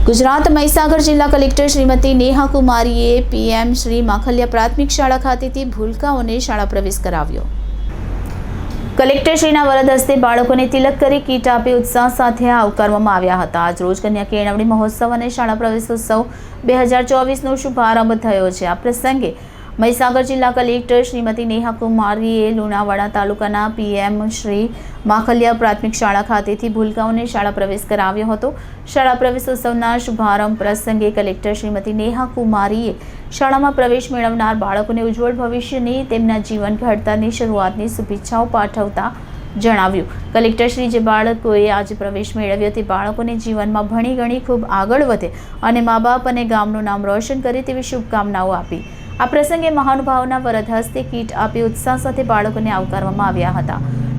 ગુજરાત મહીસાગર જિલ્લા collector Shrimati Neha કુમારીએ PM Shri માખલિયા પ્રાથમિક શાળા ખાતેથી ભૂલકાઓને શાળા પ્રવેશ કરાવ્યો। કલેક્ટરશ્રીના વરદ હસ્તે બાળકોને તિલક કરી કીટ આપી ઉત્સાહ સાથે આવકારવામાં આવ્યા હતા। આજ રોજ કન્યા કેળવણી મહોત્સવ અને શાળા પ્રવેશોત્સવ 2024નો શુભારંભ થયો છે। આ પ્રસંગે મહીસાગર જિલ્લા કલેક્ટર શ્રીમતી નેહા કુમારીએ લુણાવાડા તાલુકાના પીએમ શ્રી માખલિયા પ્રાથમિક શાળા ખાતેથી ભૂલકાઓને શાળા પ્રવેશ કરાવ્યો હતો। શાળા પ્રવેશોત્સવના શુભારંભ પ્રસંગે કલેક્ટર શ્રીમતી નેહા કુમારીએ શાળામાં પ્રવેશ મેળવનાર બાળકોને ઉજ્જવળ ભવિષ્યની તેમના જીવન ઘડતરની શરૂઆતની શુભેચ્છાઓ પાઠવતા જણાવ્યું। કલેક્ટરશ્રી જે બાળકોએ આજે પ્રવેશ મેળવ્યો તે બાળકોને જીવનમાં ભણી ગણી ખૂબ આગળ વધે અને મા બાપ અને ગામનું નામ રોશન કરે તેવી શુભકામનાઓ આપી। આ પ્રસંગે મહાનુભાવોના વરદ હસ્તે કીટ આપી ઉત્સાહ સાથે બાળકોને આવકારવામાં આવ્યા હતા।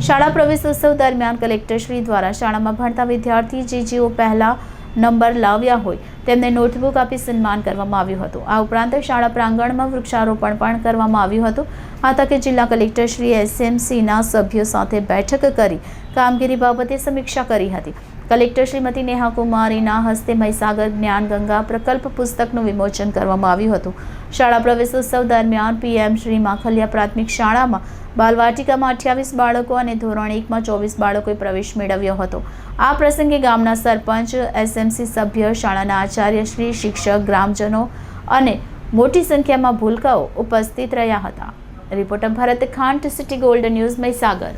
શાળા પ્રવેશોત્સવ દરમિયાન કલેક્ટરશ્રી દ્વારા શાળામાં ભણતા વિદ્યાર્થી જેઓ પહેલા નંબર લાવ્યા હોય તેમને નોટબુક આપી સન્માન કરવામાં આવ્યું હતું। આ ઉપરાંત શાળા પ્રાંગણમાં વૃક્ષારોપણ પણ કરવામાં આવ્યું હતું। આ તકે જિલ્લા કલેક્ટરશ્રી એસએમસીના સભ્યો સાથે બેઠક કરી કામગીરી બાબતે સમીક્ષા કરી હતી। કલેક્ટર શ્રીમતી નેહા કુમારીના હસ્તે મહીસાગર જ્ઞાન ગંગા પ્રકલ્પ પુસ્તકનું વિમોચન કરવામાં આવ્યું હતું। શાળા પ્રવેશોત્સવ દરમિયાન પીએમ શ્રી માખલિયા પ્રાથમિક શાળામાં બાલવાટિકામાં 28 બાળકો અને ધોરણ 1માં 24 બાળકોએ પ્રવેશ મેળવ્યો હતો। આ પ્રસંગે ગામના સરપંચ, એસએમસી સભ્ય, શાળાના આચાર્ય શ્રી, શિક્ષક, ગ્રામજનો અને મોટી સંખ્યામાં ભૂલકાઓ ઉપસ્થિત રહ્યા હતા। Reporter Bharat Khant, city gold news, Mahisagar.